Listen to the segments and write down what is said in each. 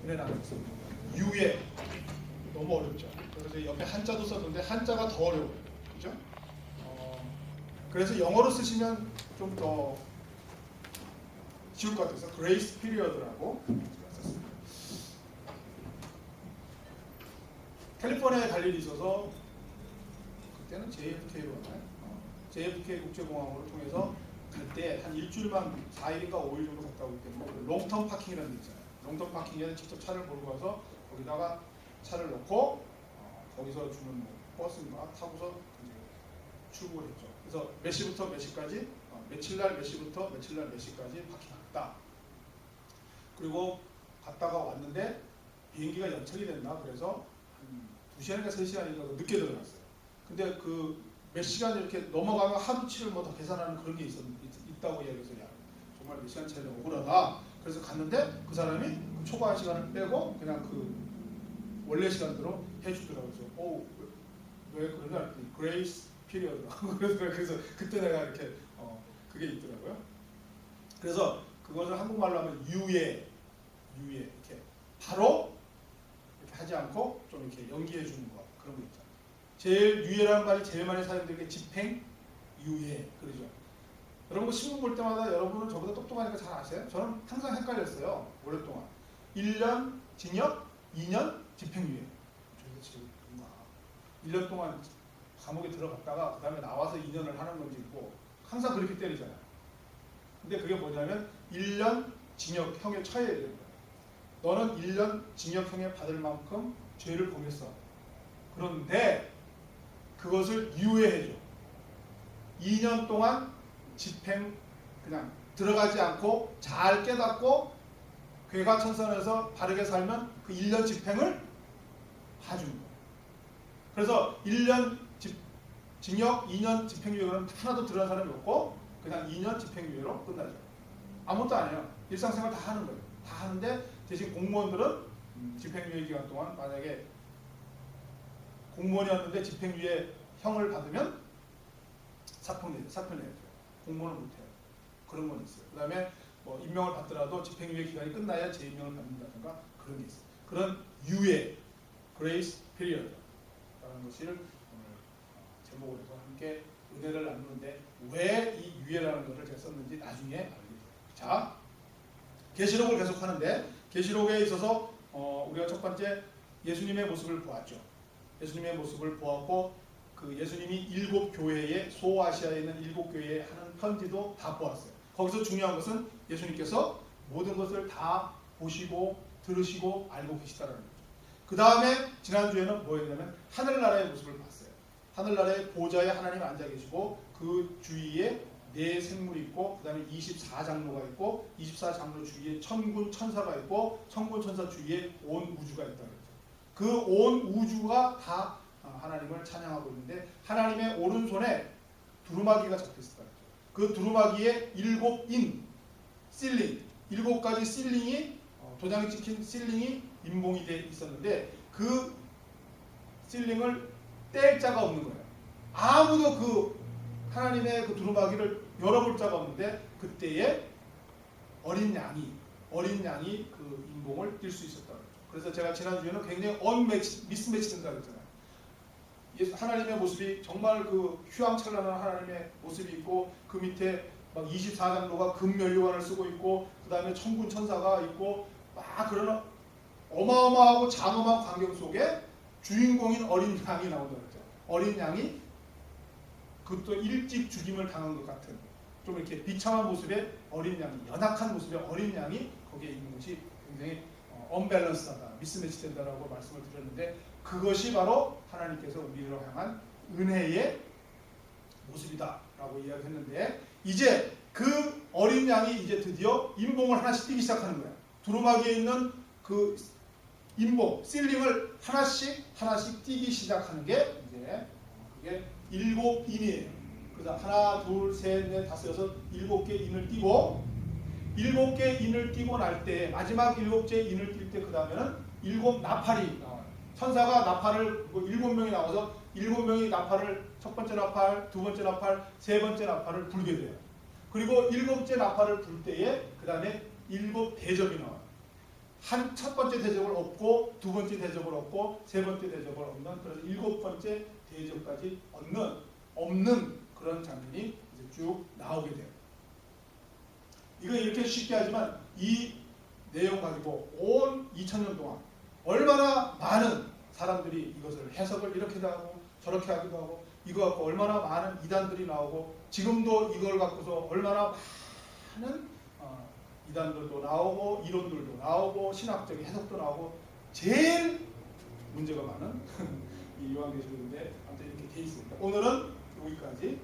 은혜라는 것은 유예. 너무 어렵죠. 그래서 옆에 한자도 썼는데 한자가 더 어려워요. 그죠? 그래서 영어로 쓰시면 좀 더 쉬울 것 같아서 그레이스 피리어드라고 썼습니다. 캘리포니아에 갈 일이 있어서 그때는 JFK로 갔나요? JFK 국제공항으로 통해서 갈 때 한 일주일만 4일인가 5일 정도 갔다 오기 때문에 롱텀 파킹이라는 데 있잖아요. 롱텀 파킹에 직접 차를 몰고 가서 거기다가 차를 넣고 거기서 주는 뭐 버스인가 타고서 이제 출국을 했죠. 그래서 몇 시부터 몇 시까지, 며칠날 몇 시부터 며칠날 몇 시까지 파킹했다. 그리고 갔다가 왔는데 비행기가 연착이 됐나 그래서 한 2시간인가 3시간인가 늦게 들어갔어요. 근데 그 몇 시간 이렇게 넘어가면 하루치를 뭐 더 계산하는 그런 게 있다고 이야기해서 야 정말 몇 시간 차이가 억울하다. 그래서 갔는데 그 사람이 그 초과 시간을 빼고 그냥 그 원래 시간대로 해주더라고요. 그래서 왜 그러냐 했더니 그레이스 피리어드라고 그래서 그때 내가 이렇게 그게 있더라고요. 그래서 그것을 한국말로 하면 유예 이렇게 바로 이렇게 하지 않고 좀 이렇게 연기해 주는 거 그런 거 있잖아요. 제일 유예라는 말이 제일 많이 사용되는 게 집행 유예 그러죠. 여러분 신문 볼 때마다 여러분은 저보다 똑똑하니까 잘 아세요? 저는 항상 헷갈렸어요. 오랫동안 1년 징역 2년 집행유예. 저희가 지금 1년 동안 감옥에 들어갔다가 그 다음에 나와서 2년을 하는 건지 있고 항상 그렇게 때리잖아요. 근데 그게 뭐냐면 1년 징역형에 처해야 되는 거예요. 너는 1년 징역형에 받을 만큼 죄를 범했어. 그런데 그것을 유예해줘. 2년 동안 집행 그냥 들어가지 않고 잘 깨닫고 괴가천선해서 바르게 살면 그 1년 집행을 봐주는 거예요. 그래서 1년 징역, 2년 집행유예는 하나도 들어간 사람이 없고 그냥 2년 집행유예로 끝나죠. 아무것도 안 해요. 일상생활 다 하는 거예요. 다 하는데 대신 공무원들은 집행유예 기간 동안 만약에 공무원이었는데 집행유예형을 받으면 사표 내야죠. 공무원은 못해요. 그런 건 있어요. 그 다음에 뭐 임명을 받더라도 집행유예 기간이 끝나야 재임명을 받는다든가 그런 게 있어요. 그런 유예, 그레이스 피리어드라는 것을 오늘 제목으로 해서 함께 은혜를 나누는데 왜 이 유예라는 것을 제가 썼는지 나중에 알게 돼요. 자, 계시록을 계속 하는데 계시록에 있어서 우리가 첫 번째 예수님의 모습을 보았죠. 예수님의 모습을 보았고 그 예수님이 7교회에 소아시아에 있는 7교회에 하는 편지도 다 보았어요. 거기서 중요한 것은 예수님께서 모든 것을 다 보시고 들으시고 알고 계시다는 거죠. 그 다음에 지난주에는 뭐였냐면 하늘나라의 모습을 봤어요. 하늘나라의 보좌에 하나님 앉아 계시고 그 주위에 4생물이 있고 그 다음에 24장로가 있고 24장로 주위에 천군 천사가 있고 천군 천사 주위에 온 우주가 있다는 거죠. 그 온 우주가 다 하나님을 찬양하고 있는데 하나님의 오른손에 두루마기가 잡혀있었다. 그 두루마기에 7인 실링, 7가지 실링이 도장이 찍힌 실링이 임봉이 되어 있었는데 그 실링을 뗄 자가 없는 거예요. 아무도 그 하나님의 그 두루마기를 열어볼 자가 없는데 그때에 어린 양이 그 임봉을 띌 수 있었다. 그래서 제가 지난주에는 굉장히 미스매치 된다고 했잖아요. 하나님의 모습이 정말 그 휘황찬란한 하나님의 모습이 있고 그 밑에 막 24장로가 금면류관을 쓰고 있고 그 다음에 천군 천사가 있고 막 그런 어마어마하고 장엄한 광경 속에 주인공인 어린 양이 나온다고 했죠. 어린 양이 그것도 일찍 죽임을 당한 것 같은 좀 이렇게 비참한 모습의 어린 양이 연약한 모습의 어린 양이 거기에 있는 것이 굉장히 언밸런스하다, 미스매치 된다라고 말씀을 드렸는데 그것이 바로 하나님께서 우리를 향한 은혜의 모습이다라고 이야기했는데 이제 그 어린 양이 이제 드디어 임봉을 하나씩 띄기 시작하는 거야. 두루마기에 있는 그 임봉, 실링을 하나씩 띄기 시작하는 게 이제 그게 7인이에요. 그래서 하나, 둘, 셋, 넷, 다섯, 여섯, 7개 인을 띄고 7개 인을 띄고 날 때 마지막 7개 인을 띌 때 그 다음에는 7 나팔이 나와요. 천사가 나팔을 7명이 나와서 7명이 나팔을 첫 번째 나팔, 두 번째 나팔, 세 번째 나팔을 불게 돼요. 그리고 7째 나팔을 불 때에 그 다음에 7 대접이 나와요. 첫 번째 대접을 얻고 두 번째 대접을 얻고 세 번째 대접을 얻는 그래서 일곱 번째 대접까지 없는 그런 장면이 이제 쭉 나오게 돼요. 이거 이렇게 쉽게 하지만 이 내용 가지고 온 2000년 동안 얼마나 많은 사람들이 이것을 해석을 이렇게도 하고 저렇게 하기도 하고 이거 갖고 얼마나 많은 이단들이 나오고 지금도 이걸 갖고서 얼마나 많은 이단들도 나오고 이론들도 나오고 신학적인 해석도 나오고 제일 문제가 많은 이 요한계시록인데 아무튼 이렇게 돼 있습니다. 오늘은 여기까지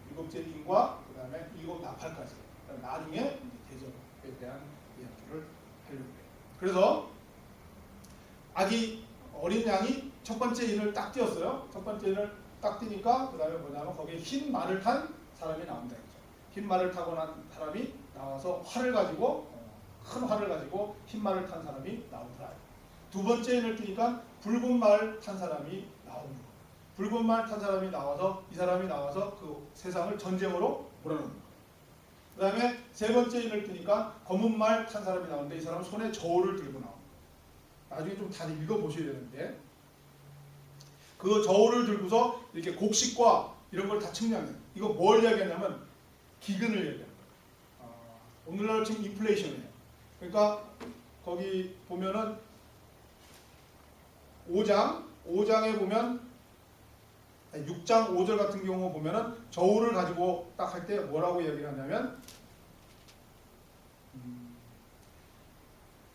일곱째 인과 그 다음에 일곱 나팔까지 나중에 대접에 대한 이야기를 하려고 해요. 그래서 아기 어린 양이 첫 번째 인을 딱 띄었어요. 첫 번째 인을 딱 띄니까 그 다음에 뭐냐면 거기에 흰 말을 탄 사람이 나온다 했죠. 흰 말을 타고 난 사람이 나와서 활을 가지고 큰 활을 가지고 흰 말을 탄 사람이 나오더라. 두 번째 인을 띄니까 붉은 말 탄 사람이 나오는 거예요. 붉은 말 탄 사람이 나와서 이 사람이 나와서 그 세상을 전쟁으로 몰아넣는 거예요. 그 다음에 세 번째 인을 띄니까 검은 말 탄 사람이 나오는데 이 사람은 손에 저울을 들고 나옵니다. 나중에 좀 다들 읽어보셔야 되는데 그 저울을 들고서 이렇게 곡식과 이런 걸 다 측량해요. 이거 뭘 이야기하냐면 기근을 얘기합니다. 오늘날 지금 인플레이션이에요. 그러니까 거기 보면은 5장에 보면 6장 5절 같은 경우 보면은 저울을 가지고 딱 할 때 뭐라고 얘기를 하냐면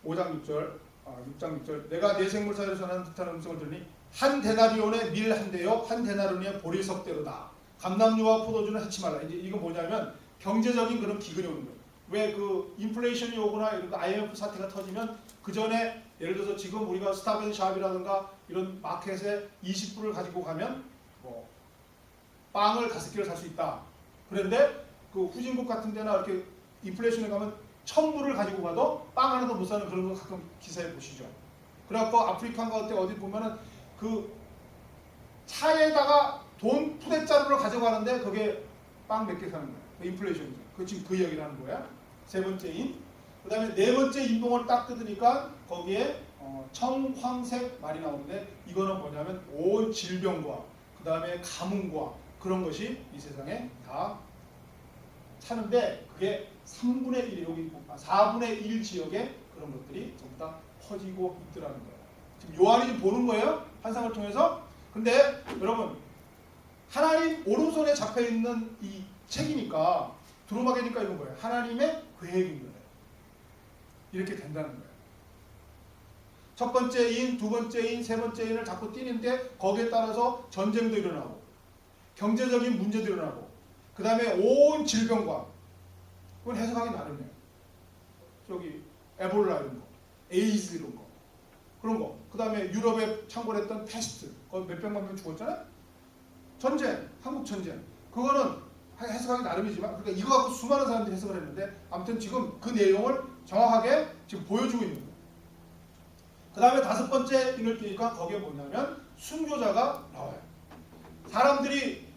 6장 6절 내가 내 생물 사이로 전하는 듯한 음성을 들으니 한 데나리온의 밀 한 대요 한 데나리온의 보리석대로다. 감람류와 포도주는 해치 말라. 이제 이거 뭐냐면 경제적인 그런 기근이 오는 거예요. 왜 그 인플레이션이 오거나 이런 IMF 사태가 터지면 그 전에 예를 들어서 지금 우리가 스탑앤샵이라든가 이런 마켓에 20불을 가지고 가면 뭐 빵을 5개를 살 수 있다. 그런데 그 후진국 같은 데나 이렇게 인플레이션에 가면 1000불을 가지고 가도 빵 하나도 못 사는 그런 거 가끔 기사에 보시죠. 그래갖고 아프리카 같은 데 어디 보면은 그 차에다가 돈 푸대자루를 가져가는데 그게 빵 몇 개 사는 거예요. 그 인플레이션이죠. 그 지금 그 이야기를 하는 거야. 세 번째 인. 그 다음에 네 번째 인봉을 딱 뜯으니까 거기에 청황색 말이 나오는데 이거는 뭐냐면 온 질병과 그 다음에 가뭄과 그런 것이 이 세상에 다 차는데 그게 3분의 1, 여기 4분의 1 지역에 그런 것들이 전부 다 퍼지고 있더라는 거예요. 지금 요한이 지금 보는 거예요. 환상을 통해서. 근데 여러분 하나님 오른손에 잡혀있는 이 책이니까 두루마기니까 이건 뭐예요? 하나님의 계획인 거예요. 이렇게 된다는 거예요. 첫 번째 인, 두 번째 인, 세 번째 인을 자꾸 띄는데 거기에 따라서 전쟁도 일어나고 경제적인 문제도 일어나고 그 다음에 온 질병과 그건 해석하기 나름이에요. 저기 에볼라 이런 거, 에이즈 이런 거 그런 거. 그 다음에 유럽에 창궐했던 패스트 거기 몇백만 명 죽었잖아요. 전쟁, 한국 전쟁 그거는 해석하기 나름이지만 그러니까 이거 갖고 수많은 사람들이 해석을 했는데 아무튼 지금 그 내용을 정확하게 지금 보여주고 있는 거예요. 그 다음에 다섯 번째 인을 띄니까 거기에 뭐냐면 순교자가 나와요. 사람들이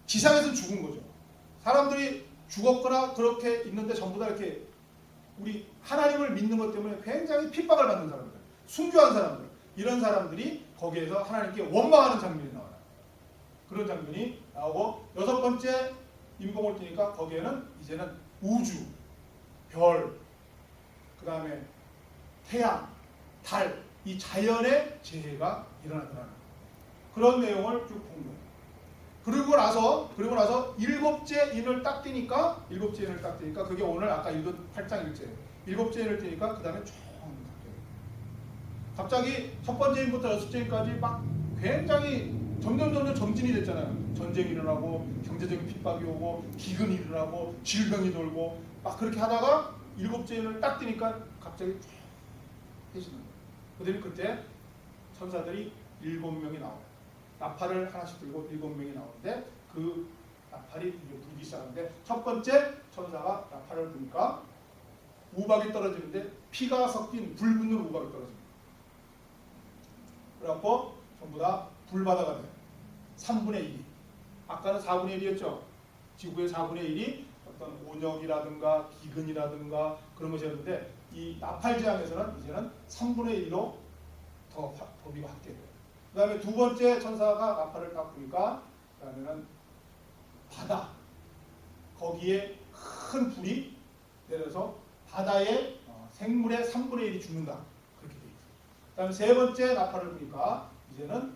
지상에서 죽은 거죠. 사람들이 죽었거나 그렇게 있는데 전부 다 이렇게 우리 하나님을 믿는 것 때문에 굉장히 핍박을 받는 사람들, 순교한 사람들 이런 사람들이 거기에서 하나님께 원망하는 장면이 나와요. 그런 장면이 나오고 여섯 번째 인봉을 띄니까 거기에는 이제는 우주, 별, 그 다음에 태양, 달, 이 자연의 재해가 일어나더라는 그런 내용을 쭉 본 거예요. 그리고 나서 일곱째 인을 딱 띄니까 그게 오늘 아까 읽은 8장 1절 일곱째 인을 띄니까 그 다음에 쭉 갑자기 첫 번째 인부터 여섯째 인까지 막 굉장히 점점 점진이 됐잖아요. 전쟁이 일어나고 경제적인 핍박이 오고 기근이 일어나고 질병이 돌고 막 그렇게 하다가 일곱째 인을 딱 띄니까 갑자기 쭉 해지는 거예요. 그들이 그때 천사들이 7명이 나와요. 나팔을 하나씩 들고 7명이 나오는데 그 나팔이 불기 시작하는데 첫 번째 천사가 나팔을 부니까 우박이 떨어지는데 피가 섞인 불 붙는 우박이 떨어집니다. 그래갖고 전부 다 불바다가 돼요. 3분의 1이. 아까는 4분의 1이었죠. 지구의 4분의 1이 어떤 온역이라든가 기근이라든가 그런 것이었는데 이 나팔 재앙에서는 이제는 3분의 1로 더 범위가 확대돼요. 그 다음에 두 번째 천사가 나팔을 딱 부니까 그다음에는 바다 거기에 큰 불이 내려서 바다의 생물의 3분의 1이 죽는다. 그렇게 돼 있어요. 그 다음에 세 번째 나팔을 부니까 이제는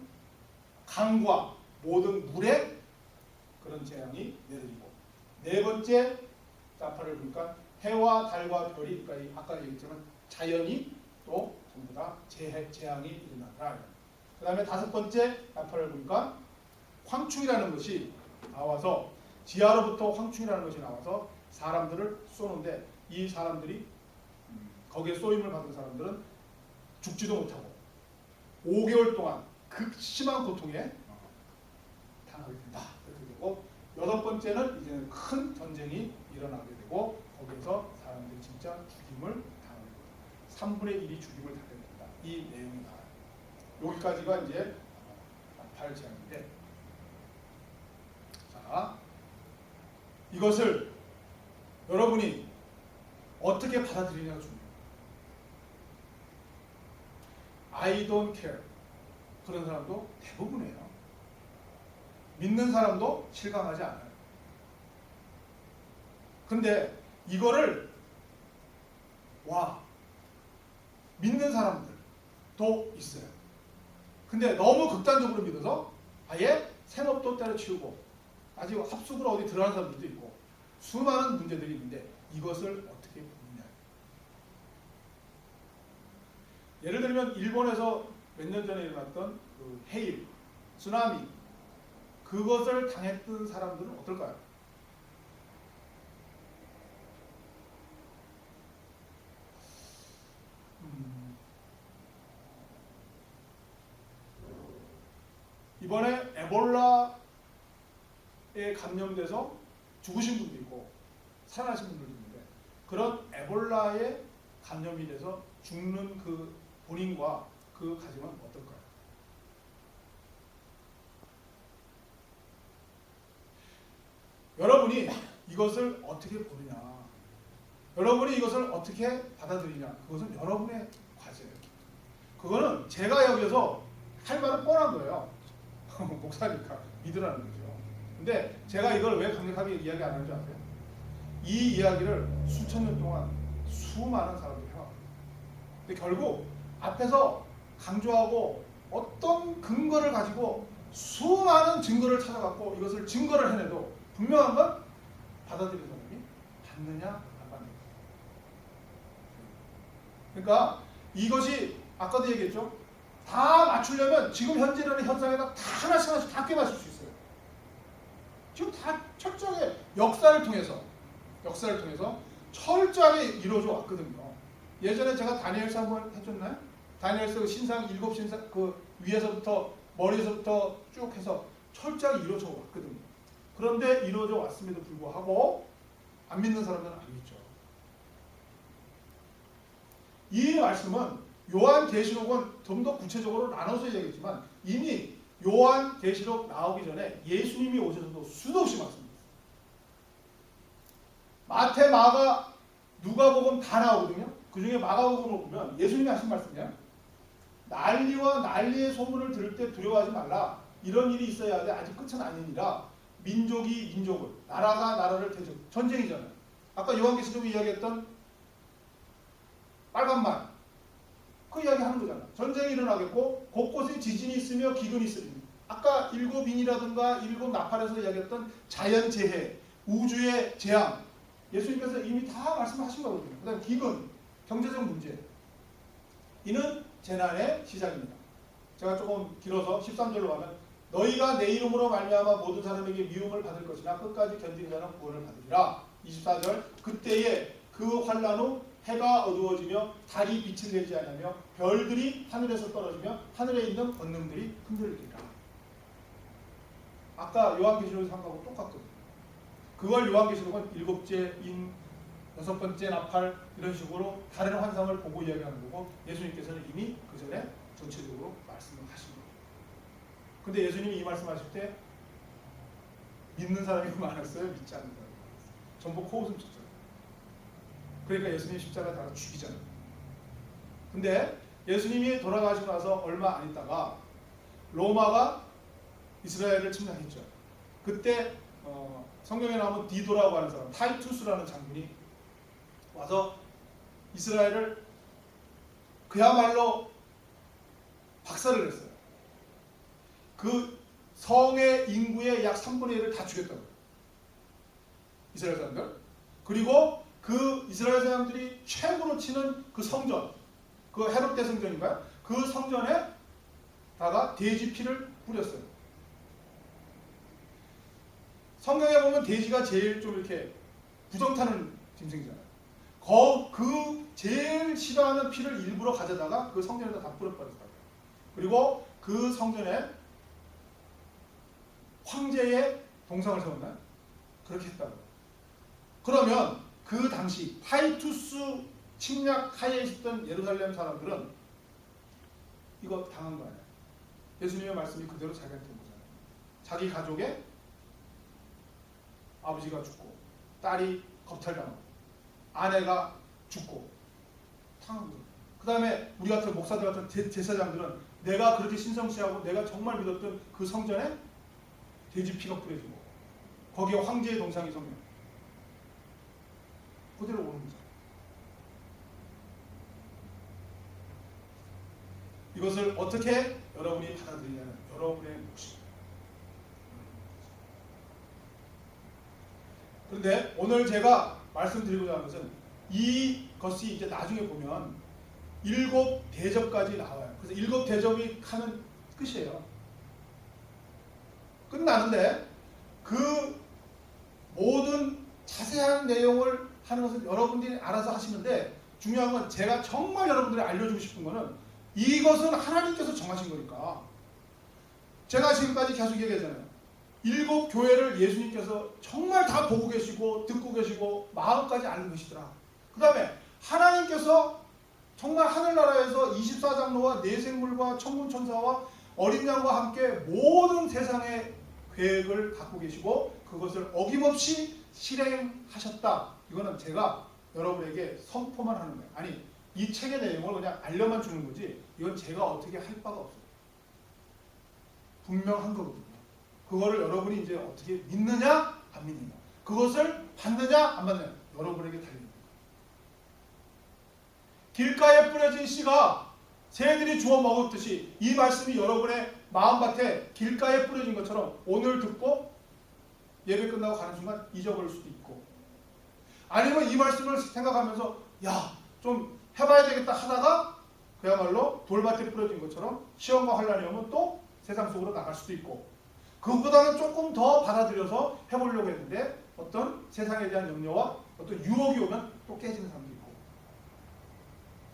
강과 모든 물에 그런 재앙이 내려지고 네 번째 나팔을 부니까 해와 달과 별이 그러니까 아까 얘기했지만 자연이 또 전부 다 재앙이 일어난다. 그 다음에 다섯 번째 나팔을 보니까 황충이라는 것이 나와서 지하로부터 황충이라는 것이 나와서 사람들을 쏘는데 이 사람들이 거기에 쏘임을 받은 사람들은 죽지도 못하고 5개월 동안 극심한 고통에 당하게 된다. 그렇게 되고 여섯 번째는 이제는 큰 전쟁이 일어나게 되고 거기에서 사람들이 진짜 죽임을 당하게 됩니다. 3분의 1이 죽임을 당하게 된다. 이 내용이 나와요. 여기까지가 이제 나팔 재앙인데 자 이것을 여러분이 어떻게 받아들이냐가 중요해요. I don't care 그런 사람도 대부분이에요. 믿는 사람도 실감하지 않아요. 근데 이거를 믿는 사람들도 있어요. 근데 너무 극단적으로 믿어서 아예 생업도 때려치우고 아직 합숙으로 어디 들어가는 사람들도 있고 수많은 문제들이 있는데 이것을 어떻게 보느냐. 예를 들면 일본에서 몇 년 전에 일어났던 그 해일, 쓰나미 그것을 당했던 사람들은 어떨까요? 이번에 에볼라에 감염돼서 죽으신 분도 있고 살아나신 분들도 있는데 그런 에볼라에 감염이 돼서 죽는 그 본인과 그 가정은 어떨까요? 여러분이 이것을 어떻게 보느냐, 여러분이 이것을 어떻게 받아들이냐, 그것은 여러분의 과제예요. 그거는 제가 여기서 할 말은 뻔한 거예요. 목사니까 믿으라는 거죠. 근데 제가 이걸 왜 강력하게 이야기 안 하는 줄 아세요? 이 이야기를 수천 년 동안 수많은 사람들이 해왔거든요. 근데 결국 앞에서 강조하고 어떤 근거를 가지고 수많은 증거를 찾아갖고 이것을 증거를 해내도 분명한 건 받아들이는 사람이 받느냐 안 받느냐. 그러니까 이것이 아까도 얘기했죠. 다 맞추려면 지금 현재 일어나는 현상에다 다 하나씩 다 껴맞출 수 있어요. 지금 다 철저하게 역사를 통해서 철저하게 이루어져 왔거든요. 예전에 제가 다니엘서 한번 해줬나요? 다니엘서 신상 7신상 그 위에서부터 머리에서부터 쭉 해서 철저하게 이루어져 왔거든요. 그런데 이루어져 왔음에도 불구하고 안 믿는 사람들은 안 믿죠. 이 말씀은 요한계시록은 좀 더 구체적으로 나눠서 얘기했지만 이미 요한계시록 나오기 전에 예수님이 오셔서도 수도 없이 말씀드렸어요. 마태, 마가, 누가복음 다 나오거든요. 그 중에 마가복음을 보면 예수님이 하신 말씀이야. 난리와 난리의 소문을 들을 때 두려워하지 말라. 이런 일이 있어야 돼. 아직 끝은 아니니라. 민족이 민족을, 나라가 나라를 대적. 전쟁이잖아요. 아까 요한계시록이 이야기했던 빨간만 그 이야기 하는 거잖아. 전쟁이 일어나겠고 곳곳에 지진이 있으며 기근이 있으니 아까 7인이라든가 7 나팔에서 이야기했던 자연재해, 우주의 재앙 예수님께서 이미 다 말씀하신 거거든요. 그 다음에 기근, 경제적 문제 이는 재난의 시작입니다. 제가 조금 길어서 13절로 가면 너희가 내 이름으로 말미암아 모든 사람에게 미움을 받을 것이나 끝까지 견디는 자는 구원을 받으리라. 24절 그때에 그 환난 후 해가 어두워지며 달이 빛을 내지 않으며 별들이 하늘에서 떨어지며 하늘에 있는 권능들이 흔들리리라. 아까 요한계시록에서 한 거하고 똑같거든요. 그걸 요한계시록은 7째 인, 6번째 나팔 이런 식으로 다른 환상을 보고 이야기하는 거고 예수님께서는 이미 그 전에 전체적으로 말씀을 하신 거예요. 근데 예수님이 이 말씀하실 때 믿는 사람이 많았어요? 믿지 않는 사람이 많았어요? 전부 코웃음 쳤잖아요. 그러니까 예수님 십자가 달아 죽이잖아요. 근데 예수님이 돌아가시고 나서 얼마 안 있다가 로마가 이스라엘을 침략했죠. 그때 성경에 나오면 디도라고 하는 사람, 타이투스라는 장군이 와서 이스라엘을 그야말로 박살을 냈어요. 그 성의 인구의 약 3분의 1을 다 죽였다고요. 이스라엘 사람들. 그리고 그 이스라엘 사람들이 최고로 치는 그 성전, 그 헤롯 대성전인가요? 그 성전에다가 돼지 피를 뿌렸어요. 성경에 보면 돼지가 제일 좀 이렇게 부정타는 짐승이잖아요. 그 제일 싫어하는 피를 일부러 가져다가 그 성전에다 다 뿌려버렸다고요. 그리고 그 성전에 황제의 동상을 세웠나요? 그렇게 했다고요. 그러면 그 당시 타이투스 침략하에 있었던 예루살렘 사람들은 이거 당한 거 아니에요. 예수님의 말씀이 그대로 자기한테 온 거잖아요. 자기 가족의 아버지가 죽고 딸이 겁탈당하고 아내가 죽고 당한 거예요. 그 다음에 우리 같은 목사들 같은 제사장들은 내가 그렇게 신성시하고 내가 정말 믿었던 그 성전에 돼지 피가 뿌려지고 거기에 황제의 동상이 서면 그대로 오는 거죠. 이것을 어떻게 여러분이 받아들이냐는 여러분의 몫입니다. 그런데 오늘 제가 말씀드리고자 하는 것은 이것이 이제 나중에 보면 7대접까지 나와요. 그래서 7대접이 하는 끝이에요. 끝나는데 그 모든 자세한 내용을 하는 것은 여러분들이 알아서 하시는데 중요한 건 제가 정말 여러분들이 알려주고 싶은 거는 이것은 하나님께서 정하신 거니까. 제가 지금까지 계속 얘기하잖아요. 7교회를 예수님께서 정말 다 보고 계시고 듣고 계시고 마음까지 알고 계시더라. 그 다음에 하나님께서 정말 하늘나라에서 24장로와 내생물과 천군천사와 어린 양과 함께 모든 세상의 계획을 갖고 계시고 그것을 어김없이 실행하셨다. 이거는 제가 여러분에게 선포만 하는 거예요. 아니, 이 책의 내용을 그냥 알려만 주는 거지 이건 제가 어떻게 할 바가 없어요. 분명한 거거든요. 그거를 여러분이 이제 어떻게 믿느냐 안 믿느냐, 그것을 받느냐 안 받느냐 여러분에게 달립니다. 길가에 뿌려진 씨가 새들이 주워 먹었듯이 이 말씀이 여러분의 마음밭에 길가에 뿌려진 것처럼 오늘 듣고 예배 끝나고 가는 순간 잊어버릴 수도 있고, 아니면 이 말씀을 생각하면서 야, 좀 해봐야 되겠다 하다가 그야말로 돌밭에 뿌려진 것처럼 시험과 환란이 오면 또 세상 속으로 나갈 수도 있고, 그보다는 조금 더 받아들여서 해보려고 했는데 어떤 세상에 대한 염려와 어떤 유혹이 오면 또 깨지는 사람도 있고,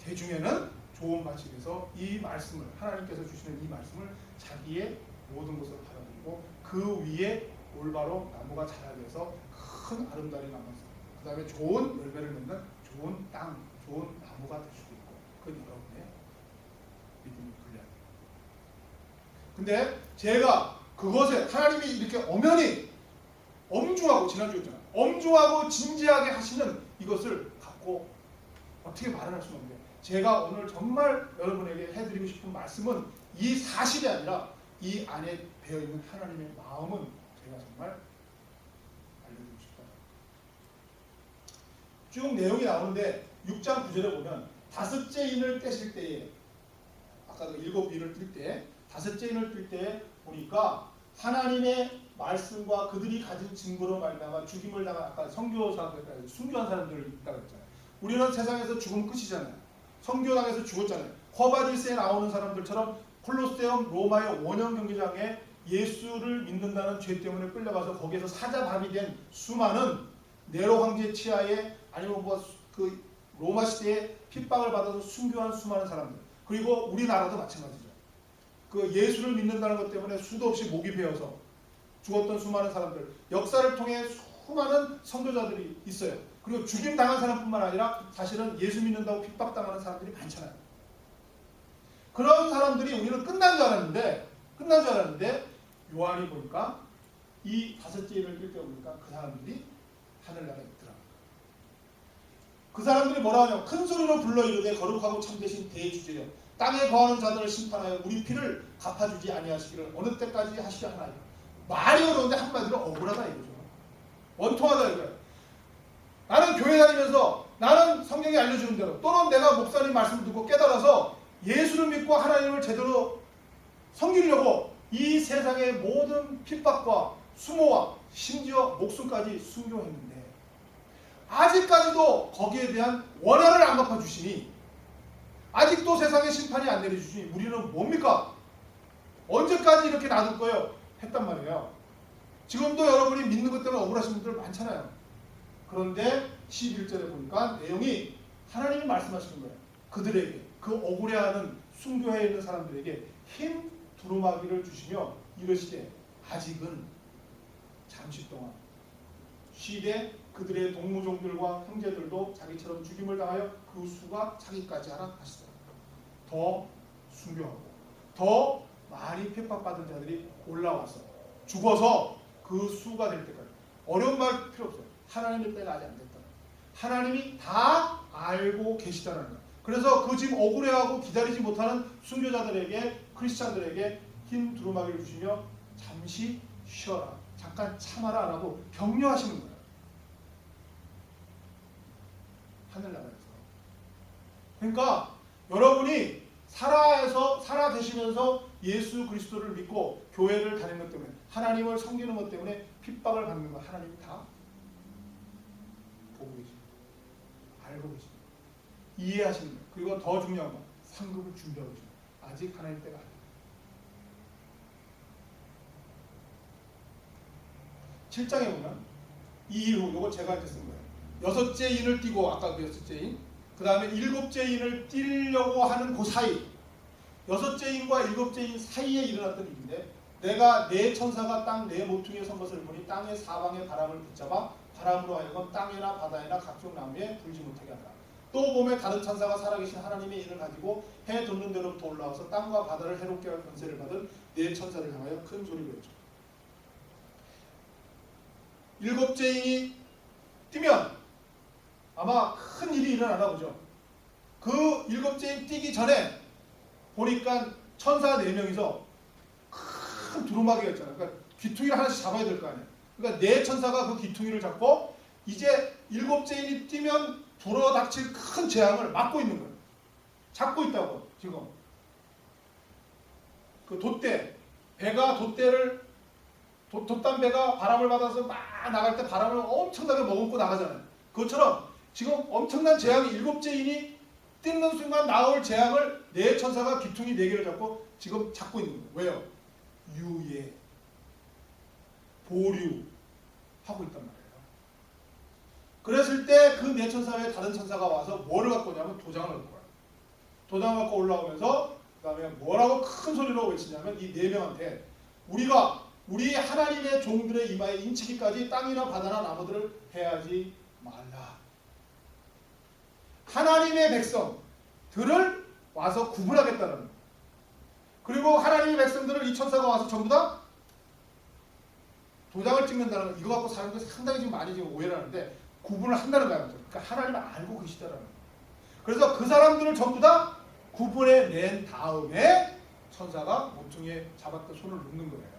대중에는 좋은 방식에서 이 말씀을, 하나님께서 주시는 이 말씀을 자기의 모든 것을 받아들이고 그 위에 올바로 나무가 자라게 해서 큰 아름다움이 남아서 그 다음에 좋은 열매를 맺는 좋은 땅, 좋은 나무가 될 수도 있고, 그건 여러분의 믿음이 걸려야 돼요. 근데 제가 그것에 하나님이 이렇게 엄연히 엄중하고, 지난주에 했잖아요, 엄중하고 진지하게 하시는 이것을 갖고 어떻게 말을 할 수는 없는데, 제가 오늘 정말 여러분에게 해드리고 싶은 말씀은 이 사실이 아니라 이 안에 배어있는 하나님의 마음은 제가 정말 알려드리고 싶다. 쭉 내용이 나오는데 6장 9절에 보면 다섯째 인을 떼실 때에, 아까 그 7인을 뜰 때, 다섯째 인을 뜰 때에 보니까 하나님의 말씀과 그들이 가진 증거로 말미암아 죽임을 당한, 아까 선교사들, 순교한 사람들이 있다고 했잖아요. 우리는 세상에서 죽으면 끝이잖아요. 선교당에서 죽었잖아요. 커바디스에 나오는 사람들처럼 콜로세움 로마의 원형 경기장에 예수를 믿는다는 죄 때문에 끌려가서 거기에서 사자밥이 된 수많은 네로 황제 치하에, 아니면 그 로마 시대에 핍박을 받아서 순교한 수많은 사람들, 그리고 우리나라도 마찬가지죠. 그 예수를 믿는다는 것 때문에 수도 없이 목이 베어서 죽었던 수많은 사람들, 역사를 통해 수많은 선교자들이 있어요. 그리고 죽임 당한 사람뿐만 아니라 사실은 예수 믿는다고 핍박당하는 사람들이 많잖아요. 그런 사람들이 우리는 끝난 줄 알았는데 요한이 보니까 이 다섯째 인을 뜰 때 보니까 그 사람들이 하늘나라에 있더라. 그 사람들이 뭐라 하냐면 큰 소리로 불러 이르되 거룩하고 참되신 대주제여 땅에 거하는 자들을 심판하여 우리 피를 갚아주지 아니하시기를 어느 때까지 하시려 하나이까. 말이 어려운데 한마디로 억울하다 이거죠. 원통하다 이거예요. 나는 교회 다니면서 나는 성경이 알려주는 대로 또는 내가 목사님 말씀을 듣고 깨달아서 예수를 믿고 하나님을 제대로 섬기려고 이 세상의 모든 핍박과 수모와 심지어 목숨까지 순교했는데 아직까지도 거기에 대한 원한을 안 갚아주시니 아직도 세상의 심판이 안 내려주시니 우리는 뭡니까? 언제까지 이렇게 놔둘 거예요? 했단 말이에요. 지금도 여러분이 믿는 것 때문에 억울하신 분들 많잖아요. 그런데 11절에 보니까 내용이 하나님이 말씀하시는 거예요. 그들에게 그 억울해하는 순교해 있는 사람들에게 흰 두루마기를 주시며 이르시되 아직은 잠시 동안 쉬되 그들의 동무종들과 형제들도 자기처럼 죽임을 당하여 그 수가 차기까지 하라 하시더라. 더 순교하고 더 많이 핍박받은 자들이 올라와서 죽어서 그 수가 될 때까지. 어려운 말 필요 없어요. 하나님의 때가 아직 안 됐다. 하나님이 다 알고 계시다는 거예요. 그래서 그 지금 억울해하고 기다리지 못하는 순교자들에게 크리스찬들에게 흰 두루마기를 주시며 잠시 쉬어라. 잠깐 참아라 라고 격려하시는 거예요. 하늘나라에서. 그러니까 여러분이 살아 계시면서 예수 그리스도를 믿고 교회를 다니는 것 때문에 하나님을 섬기는 것 때문에 핍박을 받는 거 하나님이 다 보고 계십니다. 알고 계십니다. 이해하시는 거예요. 그리고 더 중요한 건 상급을 준비하고 계십니다. 아직 하나님 때가 아닙니다. 7장에 보면 이 이후 요거 제가 이렇게 쓴 거예요. 여섯째 인을 띄고 아까 그 여섯째 인 그 다음에 일곱째 인을 띄려고 하는 그 사이 여섯째 인과 일곱째 인 사이에 일어났던 일인데 내가 네 천사가 땅 네 모퉁이에 선 것을 보니 땅의 사방의 바람을 붙잡아 바람으로 하여금 땅이나 바다이나 각종 나무에 불지 못하게 하더라. 또 봄에 다른 천사가 살아계신 하나님의 인을 가지고 해 돋는 데로부터 올라와서 땅과 바다를 해롭게 할 권세를 받은 네 천사를 향하여 큰 소리로 했죠. 일곱째 인이 뛰면 아마 큰 일이 일어나나 보죠. 그 일곱째 인 뛰기 전에 보니까 천사 4명이서 큰 두루마기가 있잖아요. 그러니까 귀퉁이를 하나씩 잡아야 될 거 아니에요. 그러니까 네 천사가 그 귀퉁이를 잡고 이제 일곱째 인이 뛰면 불어닥칠 큰 재앙을 막고 있는 거예요. 잡고 있다고 지금. 그 돛대, 배가 돛대를 돛단 배가 바람을 받아서 막 나갈 때 바람을 엄청나게 머금고 나가잖아요. 그것처럼 지금 엄청난 재앙이 일곱째 인이 뛰는 순간 나올 재앙을 네 천사가 귀퉁이 4개를 잡고 지금 잡고 있는 거예요. 왜요? 유예, 보류하고 있단 말이에요. 그랬을 때 그 네 천사 외에 다른 천사가 와서 뭐를 갖고 오냐면 도장을 갖고 와요. 도장을 갖고 올라오면서 그 다음에 뭐라고 큰 소리로 외치냐면 이 4명한테 우리 하나님의 종들의 이마에 인치기까지 땅이나 바다나 나무들을 해하지 말라. 하나님의 백성들을 와서 구분하겠다는 거예요. 그리고 하나님의 백성들을 이 천사가 와서 전부 다 도장을 찍는다는 거 이거 갖고 사람들이 상당히 지금 많이 지금 오해를 하는데 구분을 한다는 거예요. 그러니까 하나님을 알고 계시다라는 거예요. 그래서 그 사람들을 전부 다 구분해 낸 다음에 천사가 모퉁이에 잡았던 손을 놓는 거예요.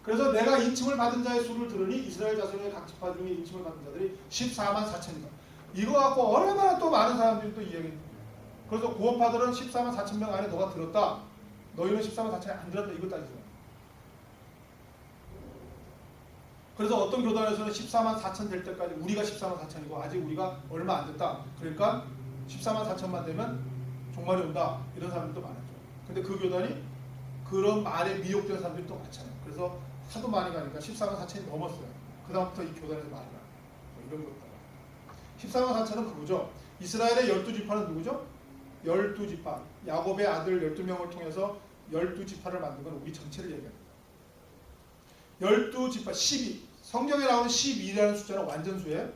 그래서 내가 인침을 받은 자의 수를 들으니 이스라엘 자손의 각 지파 중에 인침을 받은 자들이 14만 4천이다. 이거 갖고 얼마나 또 많은 사람들이 또 이야기해요. 그래서 구원파들은 14만 4천 명 안에 너가 들었다. 너희는 14만 4천에 안 들었다. 이거 따지죠. 그래서 어떤 교단에서는 14만 4천 될 때까지 우리가 14만 4천이고 아직 우리가 얼마 안 됐다. 그러니까 14만 4천만 되면 종말이 온다. 이런 사람들도 많았죠. 근데 그 교단이 그런 말에 미혹된 사람들이 또 많잖아요. 그래서 하도 많이 가니까 14만 4천이 넘었어요. 그 다음부터 이 교단에서 말을 하고 뭐 이런 것들. 14만 4천은 그거죠. 이스라엘의 12지파는 누구죠? 12지파. 야곱의 아들 12명을 통해서 12지파를 만든 건 우리 전체를 얘기합니다. 12지파, 12. 성경에 나오는 12라는 숫자는 완전수예요.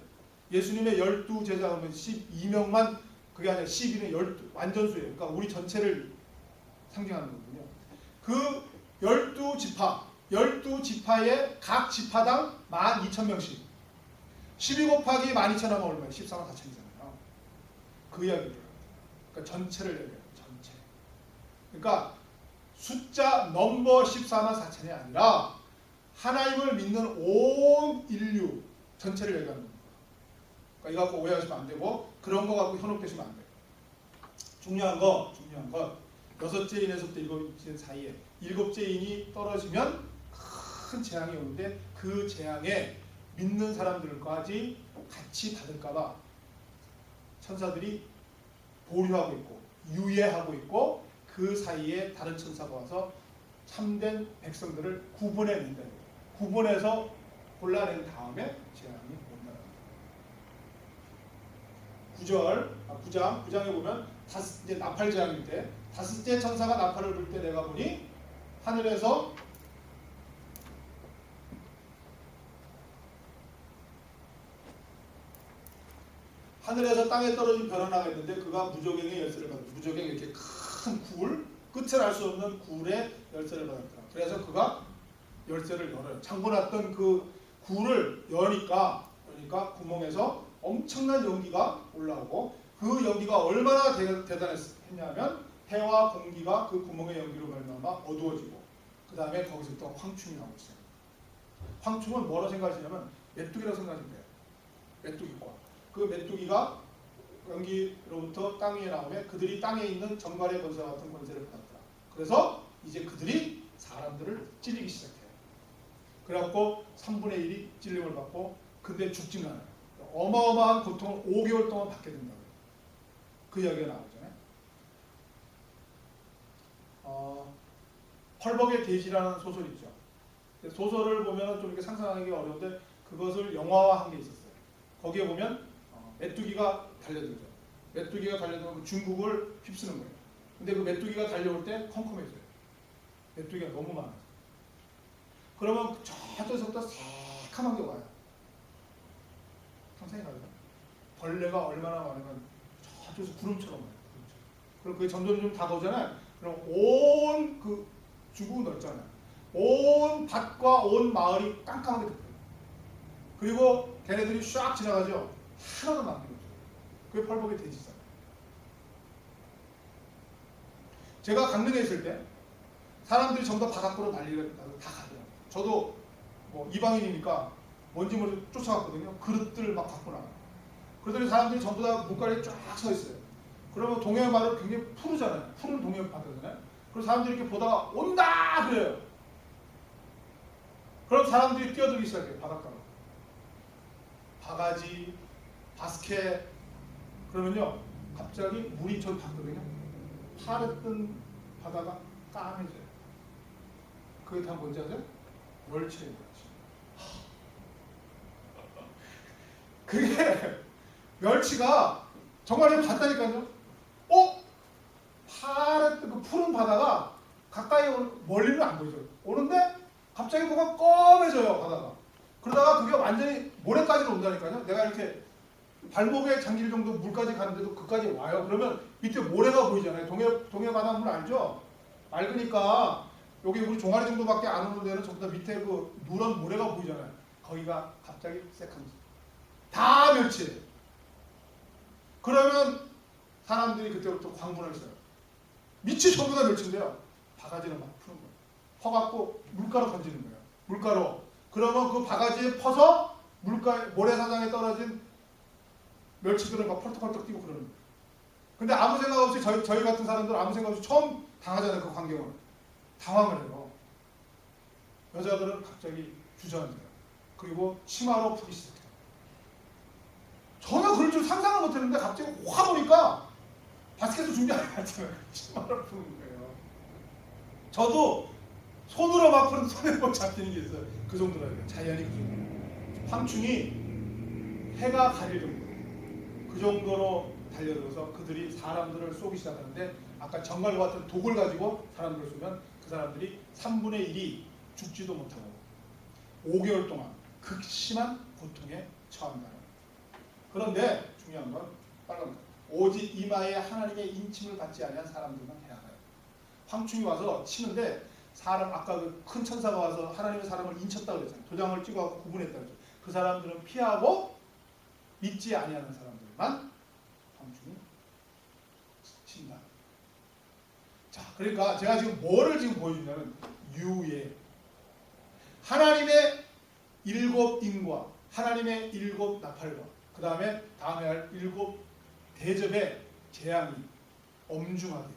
예수님의 12제자 하면 12명만 그게 아니라 12는 12 완전수예요. 그러니까 우리 전체를 상징하는 거군요. 그 12지파, 12지파의 각 지파당 12,000명씩 12 곱하기 12,000 하면 얼마예요? 14만 4천이잖아요. 그 이야기를. 그러니까 전체를 얘기해요. 전체. 그러니까 숫자 넘버 14만 4천이 아니라 하나님을 믿는 온 인류 전체를 얘기하는 겁니다. 그러니까 이거 갖고 오해하시면 안 되고 그런 거 갖고 현혹되시면 안 돼요. 중요한 건 여섯째 인에서부터 일곱째 사이에 일곱째 인이 떨어지면 큰 재앙이 오는데 그 재앙에 믿는 사람들까지 같이 받을까봐 천사들이 보류하고 있고 유예하고 있고 그 사이에 다른 천사가 와서 참된 백성들을 구분해낸다. 구분해서 골라낸 다음에 재앙이 온다. 9장에 보면 이제 나팔 재앙일 때 다섯째 천사가 나팔을 불 때 내가 보니 하늘에서 땅에 떨어진 별 하나가 있는데 그가 무저갱의 열쇠를 받았다. 무저갱 이렇게 큰 굴, 끝을 알 수 없는 굴의 열쇠를 받았다. 그래서 그가 열쇠를 열어요. 잠궈놨던 그 굴을 여니까 구멍에서 엄청난 연기가 올라오고 그 연기가 얼마나 대단했냐면 해와 공기가 그 구멍의 연기로 말미암아 어두워지고 그 다음에 거기서부터 황충이 나오고 있어요. 황충은 뭐라고 생각하시냐면 메뚜기라고 생각하시면 돼요. 메뚜기과. 그 메뚜기가 연기로부터 땅 위에 나오면 그들이 땅에 있는 정갈의 권세와 같은 권세를 받았다. 그래서 이제 그들이 사람들을 찔리기 시작해요. 그래갖고 3분의 1이 찔림을 받고 근데 죽지는 않아요. 어마어마한 고통을 5개월 동안 받게 된다고요. 그 이야기가 나오잖아요. 펄벅의 돼지라는 소설이 있죠. 소설을 보면 좀 이렇게 상상하기 어려운데 그것을 영화화한 게 있었어요. 거기에 보면 메뚜기가 달려들죠. 메뚜기가 달려들면 중국을 휩쓰는 거예요. 근데 그 메뚜기가 달려올 때 컴컴해져요. 메뚜기가 너무 많아서. 그러면 저쪽에서부터 새카만 게 와요. 상상이 가요. 벌레가 얼마나 많으면 저쪽에서 구름처럼 와요. 그리고 그게 점점 좀 다가오잖아요. 그럼 온 그 중국은 넓잖아요. 온 밭과 온 마을이 깜깜하게 됐어요. 그리고 걔네들이 쫙 지나가죠. 하나도 남기는 거죠. 그게 펄벅의 돼지잖아요. 제가 강릉에 있을 때 사람들이 전부 다 바닷가로 난리를 다 가더라고요. 저도 뭐 이방인이니까 뭔지 모르게 쫓아갔거든요. 그릇들 막 갖고 나가요. 그러더니 사람들이 전부 다 물가에 쫙 서 있어요. 그러면 동해 바다를 굉장히 푸르잖아요. 푸른 동해 바다잖아요. 그래서 사람들이 이렇게 보다가 온다 그래요. 그럼 사람들이 뛰어들기 시작해요. 바닷가로. 바가지, 바스켓. 그러면요 갑자기 물이 전 봤거든요. 파랬던 바다가 까매져요. 그게 다 뭔지 아세요? 멸치예요. 그게 멸치가 정말 봤다니까요. 파랬던 그 푸른 바다가 가까이 멀리는 안 보이죠. 오는데 갑자기 뭐가 검해져요 바다가. 그러다가 그게 완전히 모래까지 온다니까요. 내가 이렇게 발목에 잠길 정도 물까지 가는데도 그까지 와요. 그러면 밑에 모래가 보이잖아요. 동해 바닷물 알죠? 맑으니까 여기 우리 종아리 정도밖에 안 오는 데는 전부 다 밑에 그 누런 모래가 보이잖아요. 거기가 갑자기 새카매져. 다 멸치예요. 그러면 사람들이 그때부터 광분을 써요. 밑이 전부 다 멸치인데요. 바가지는 막 푸는 거예요. 퍼갖고 물가로 던지는 거예요. 물가로. 그러면 그 바가지에 퍼서 모래사장에 떨어진 멸치들은 막 펄떡펄떡 뛰고 그러는 거예요. 근데 아무 생각 없이 저희 같은 사람들 아무 생각 없이 처음 당하잖아요. 그 광경을. 당황을 해요. 여자들은 갑자기 주저앉아요. 그리고 치마로 푸기 시작해요. 전혀 그럴 줄 상상을 못했는데 갑자기 확 오니까 바스켓을 준비 안 했잖아요. 치마로 푸는 거예요. 저도 손으로 막 푸는 손에 못 잡히는 게 있어요. 그 정도라고요. 자연이 그 정도. 황충이 해가 가릴 정도. 그 정도로 달려들어서 그들이 사람들을 쏘기 시작하는데 아까 정갈과 같은 독을 가지고 사람들을 쏘면 그 사람들이 3분의 1이 죽지도 못하고 5개월 동안 극심한 고통에 처한다. 그런데 중요한 건 빨간 거. 오직 이마에 하나님의 인침을 받지 아니한 사람들만 해나가요. 황충이 와서 치는데 아까 그 큰 천사가 와서 하나님의 사람을 인쳤다고 그랬잖아요. 도장을 찍어갖고 구분했다고 그랬죠. 그 사람들은 피하고 믿지 아니하는 사람들만 방충이 친다. 자, 그러니까 제가 지금 뭐를 지금 보여주냐면 유예. 하나님의 7인과 하나님의 7 나팔과 그 다음에 할 7 대접의 재앙이 엄중하게,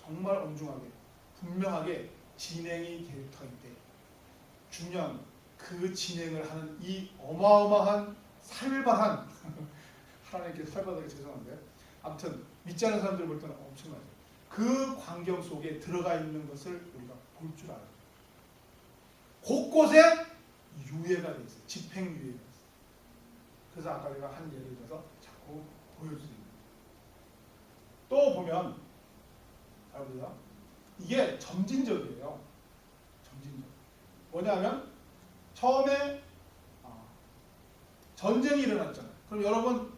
정말 엄중하게, 분명하게 진행이 될 터인데 중요한 그 진행을 하는 이 어마어마한 살벌한 하나님께 살벌하게 죄송한데 아무튼 믿지 않는 사람들 볼 때는 엄청나죠. 그 광경 속에 들어가 있는 것을 우리가 볼 줄 알아요. 곳곳에 유예가 돼 있어요. 집행유예가 있어요. 그래서 아까 제가 한 예를 들어서 자꾸 보여주세요. 또 보면 알아보세요. 이게 점진적이에요. 점진적. 뭐냐면 처음에 전쟁이 일어났잖아요. 그럼 여러분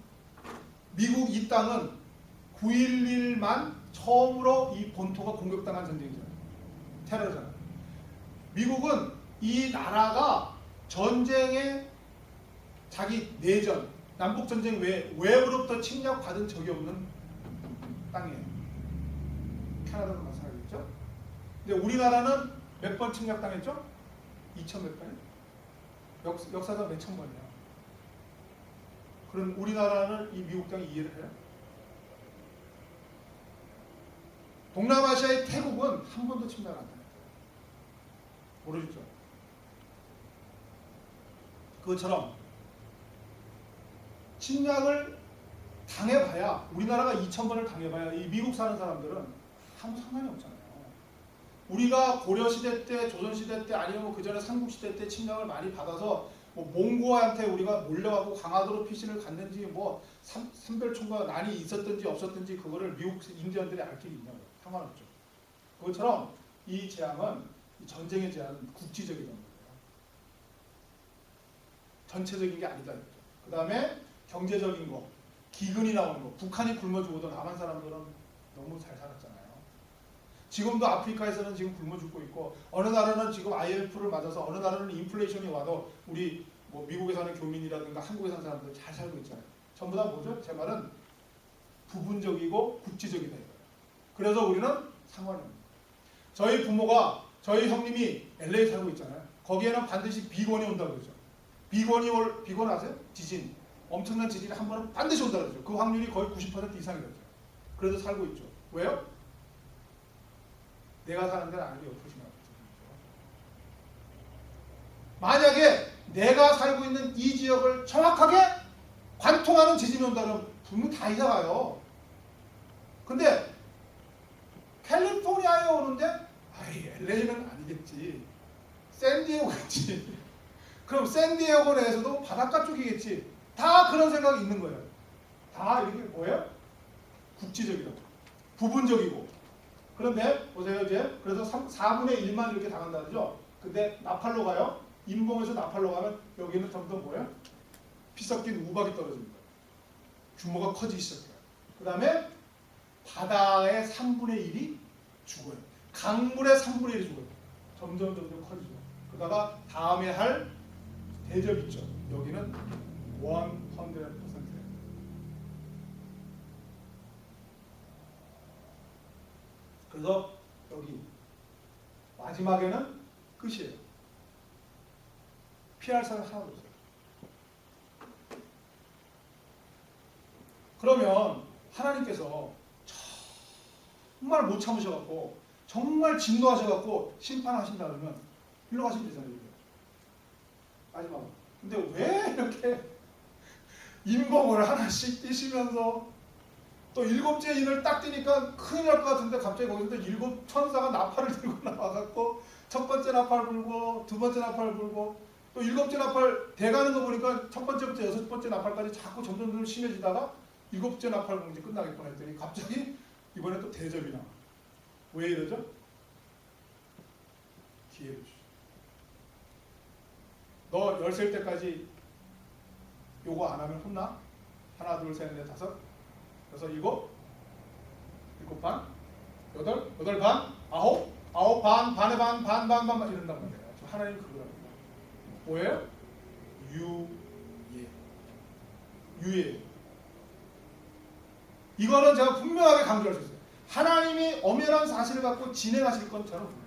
미국 이 땅은 9.11만 처음으로 이 본토가 공격당한 전쟁이잖아요. 테러잖아요. 미국은 이 나라가 전쟁에 자기 내전, 남북전쟁 외부로부터 침략받은 적이 없는 땅이에요. 캐나다도 마찬가지겠죠. 근데 우리나라는 몇 번 침략당했죠? 2000몇 번이요? 역사가 몇천 번이에요. 그럼 우리나라는 이 미국 땅이 이해를 해요? 동남아시아의 태국은 한 번도 침략을 안 당했어요. 모르겠죠? 그것처럼 침략을 당해봐야, 우리나라가 2000번을 당해봐야 이 미국 사는 사람들은 아무 상관이 없잖아요. 우리가 고려시대 때, 조선시대 때, 아니면 그 전에 삼국시대 때 침략을 많이 받아서 뭐 몽고한테 우리가 몰려가고 강화도로 피신을 갔는지 뭐 삼별총과 난이 있었든지 없었든지 그거를 미국 인디언들이 알 길이 있냐고. 상관없죠. 그것처럼 이 재앙은, 이 전쟁의 재앙은 국지적이라는 거예요. 전체적인 게 아니다. 그 다음에 경제적인 거, 기근이 나오는 거. 북한이 굶어 죽어도 남한 사람들은 너무 잘 살았잖아요. 지금도 아프리카에서는 지금 굶어 죽고 있고, 어느 나라는 지금 IMF를 맞아서 어느 나라는 인플레이션이 와도 우리 뭐 미국에 사는 교민이라든가 한국에 사는 사람들 잘 살고 있잖아요. 전부 다 뭐죠? 제 말은 부분적이고 국지적이다 이거예요. 그래서 우리는 상관이 없는 거예요. 저희 부모가, 저희 형님이 LA 살고 있잖아요. 거기에는 반드시 비건이 온다고 그러죠. 비건 아세요? 지진. 엄청난 지진이 한 번은 반드시 온다고 그러죠. 그 확률이 거의 90% 이상이었죠. 그래서 살고 있죠. 왜요? 내가 사는 데는 아니고 옆으로 지나가죠. 만약에 내가 살고 있는 이 지역을 정확하게 관통하는 지진이 온다면 분명 다 이사 가요. 근데 캘리포니아에 오는데 아이 LA는 아니겠지. 샌디에고겠지. 그럼 샌디에고 내에서도 바닷가 쪽이겠지. 다 그런 생각이 있는 거예요. 다 이게 뭐예요? 국지적이라고. 부분적이고. 그런데 보세요 이제 그래서 4분의 1만 이렇게 당한다 그러죠. 근데 나팔로 가요. 인봉에서 나팔로 가면 여기는 점점 뭐예요? 피 섞인 우박이 떨어집니다. 규모가 커지기 시작해요. 그 다음에 바다의 3분의 1이 죽어요. 강물의 3분의 1이 죽어요. 점점 커지죠. 그러다가 다음에 할 대접 있죠. 여기는 100%예요. 그래서 여기 마지막에는 끝이에요. 피할 사람이 하나도 없어요. 그러면 하나님께서 정말 못 참으셔갖고 정말 진노하셔갖고 심판하신다 그러면 일로 가시면 되잖아요. 마지막으로. 근데 왜 이렇게 인봉을 하나씩 띄시면서 또 7째 인을 딱 띄니까 큰일 날 것 같은데 갑자기 거기서 7 천사가 나팔을 들고 나와갖고 첫 번째 나팔 불고 두 번째 나팔 불고 또 7째 나팔 돼가는 거 보니까 첫 번째부터 6번째 나팔까지 자꾸 점점 심해지다가 7째 나팔 공지 끝나겠구나 했더니 갑자기 이번에 또 대접이 나와. 왜 이러죠? 기회를 주죠. 너 10살 때까지 요거 안 하면 혼나? 하나 둘 셋 넷 다섯 여섯 일곱 반 여덟 반 아홉 반 반의 반 이런단 말이에요. 하나님 그거랍니다. 뭐예요? 유예. 유예예요. 이거는 제가 분명하게 강조할 수 있어요. 하나님이 엄연한 사실을 갖고 진행하실 건 저는 몰라요.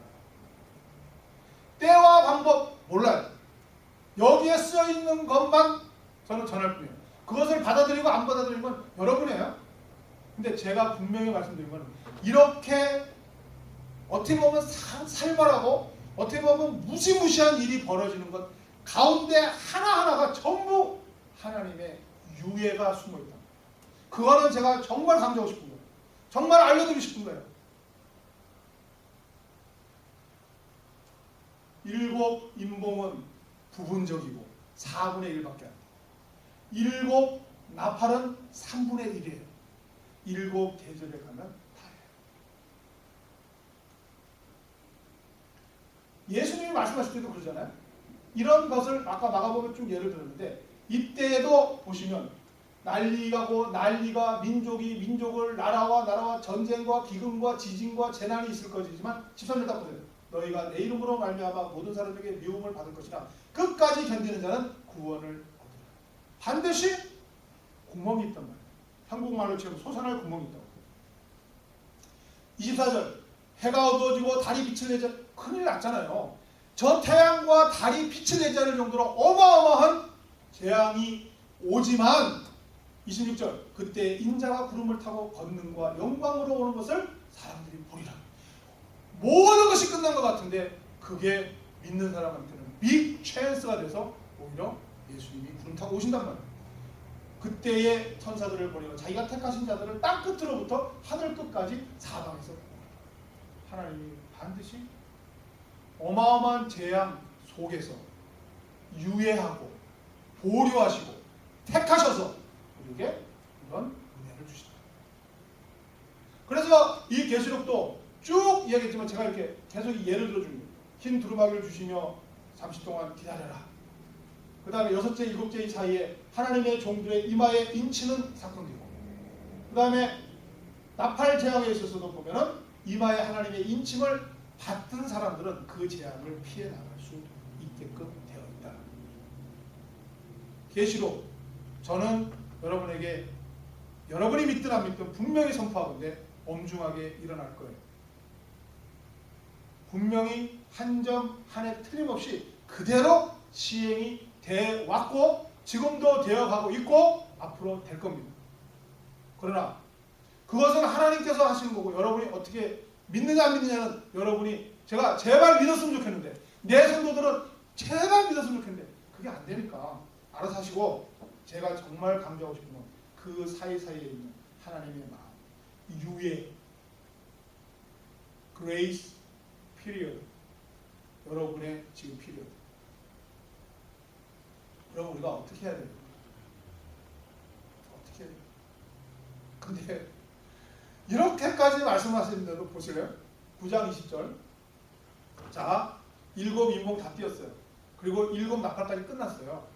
때와 방법 몰라요. 여기에 쓰여 있는 것만 저는 전할 뿐이에요. 그것을 받아들이고 안 받아들이는 건 여러분이에요. 근데 제가 분명히 말씀드린 건 이렇게 어떻게 보면 살벌하고 어떻게 보면 무시무시한 일이 벌어지는 것 가운데 하나하나가 전부 하나님의 유예가 숨어있다. 그거는 제가 정말 강조하고 싶은 거예요. 정말 알려드리고 싶은 거예요. 7 인봉은 부분적이고 4분의 1밖에 안 돼요. 7 나팔은 3분의 1이에요. 7 계절에 가면 다예요. 예수님이 말씀하실 때도 그러잖아요. 이런 것을 아까 마가복음에 좀 예를 들었는데 이때에도 보시면 난리가 민족이 민족을 나라와 나라와 전쟁과 기근과 지진과 재난이 있을 것이지만 13절 딱 보세요. 너희가 내 이름으로 말미암아 모든 사람에게 미움을 받을 것이나 끝까지 견디는 자는 구원을 얻으리라. 반드시 구멍이 있단 말이에요. 한국말로 치면 솟아날 구멍이 있다고. 24절 해가 어두워지고 달이 빛을 내자 큰일 났잖아요. 저 태양과 달이 빛을 내지 않을 정도로 어마어마한 재앙이 오지만 26절 그때 인자가 구름을 타고 권능과 영광으로 오는 것을 사람들이 보리라. 모든 것이 끝난 것 같은데 그게 믿는 사람한테는 빅 찬스가 돼서 오히려 예수님이 구름 타고 오신단 말이에요. 그때의 천사들을 보내고 자기가 택하신 자들을 땅 끝으로부터 하늘 끝까지 사방에서 하나님이 반드시 어마어마한 재앙 속에서 유예하고 보류하시고 택하셔서 우리에게 이런 은혜를 주신다. 그래서 이 계시록도 쭉 이야기했지만 제가 이렇게 계속 예를 들어줍니다. 흰 두루마기를 주시며 잠시 동안 기다려라. 그 다음에 6째, 7째 사이에 하나님의 종들의 이마에 인치는 사건이고 그 다음에 나팔 재앙에 있어서도 보면은 이마에 하나님의 인침을 받은 사람들은 그 재앙을 피해 나갈 수 있게끔 되어 있다. 계시록 저는 여러분에게 여러분이 믿든 안 믿든 분명히 선포하건대 엄중하게 일어날 거예요. 분명히 한 점 한 해 틀림없이 그대로 시행이 돼 왔고 지금도 되어가고 있고 앞으로 될 겁니다. 그러나 그것은 하나님께서 하시는 거고 여러분이 어떻게 믿느냐 안 믿느냐는 여러분이 제가 제발 믿었으면 좋겠는데 내 성도들은 제발 믿었으면 좋겠는데 그게 안 되니까 알아서 하시고 제가 정말 강조하고 싶은 건 그 사이사이에 있는 하나님의 마음 유예 grace period 여러분의 지금 period 그럼 우리가 어떻게 해야 돼요? 어떻게 해야 돼요? 근데 이렇게까지 말씀하시는데도 보실래요? 9장 20절 자 7 인봉 다 띄었어요. 그리고 7 나팔까지 끝났어요.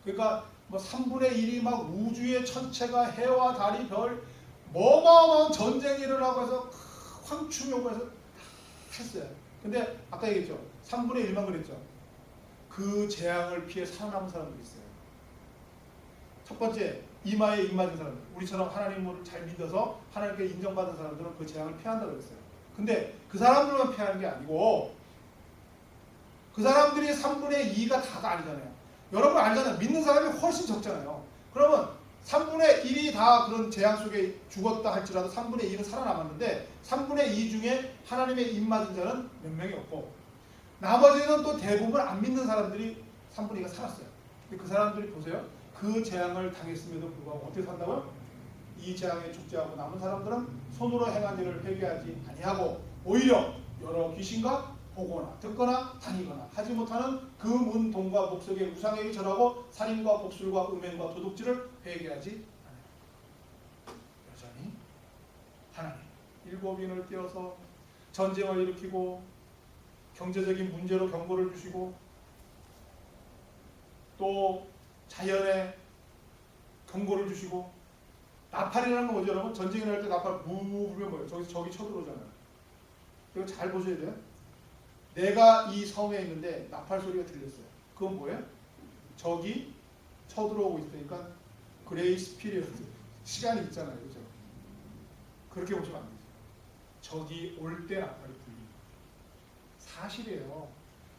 그러니까 뭐 3분의 1이 막 우주의 천체가 해와 달이 별 어마어마한 전쟁이 일어나고 해서 황충이 오고 해서 다 했어요. 근데 아까 얘기했죠. 3분의 1만 그랬죠. 그 재앙을 피해 살아남은 사람들이 있어요. 첫 번째 이마에 입 맞은 사람들. 우리처럼 하나님을 잘 믿어서 하나님께 인정받은 사람들은 그 재앙을 피한다고 그랬어요. 근데 그 사람들만 피하는 게 아니고 그 사람들이 3분의 2가 다가 아니잖아요. 여러분 알잖아요. 믿는 사람이 훨씬 적잖아요. 그러면 3분의 1이 다 그런 재앙 속에 죽었다 할지라도 3분의 1은 살아남았는데 3분의 2 중에 하나님의 입 맞은 자는 몇 명이 없고 나머지는 또 대부분 안 믿는 사람들이 3분의 2가 살았어요. 근데 그 사람들이 보세요. 그 재앙을 당했음에도 불구하고 어떻게 산다고요? 이 재앙에 죽지 않고 남은 사람들은 손으로 행한 일을 회개하지 아니하고 오히려 여러 귀신과 보거나 듣거나 다니거나 하지 못하는 그 문 동과 목석의 우상에게 절하고 살인과 복술과 음행과 도둑질을 회개하지 않아요. 여전히 하나님 7인을 띄어서 전쟁을 일으키고 경제적인 문제로 경고를 주시고 또 자연에 경고를 주시고 나팔이라는 건 뭐죠 여러분? 전쟁이 날 때 나팔 무 불면 뭐예요? 저기 쳐들어오잖아요. 이거 잘 보셔야 돼요. 내가 이 성에 있는데 나팔 소리가 들렸어요. 그건 뭐예요? 적이 쳐들어오고 있으니까 그레이스 피리어드 시간이 있잖아요, 그죠? 그렇게 보시면 안 되죠. 적이 올 때 나팔이 불리는 사실이에요.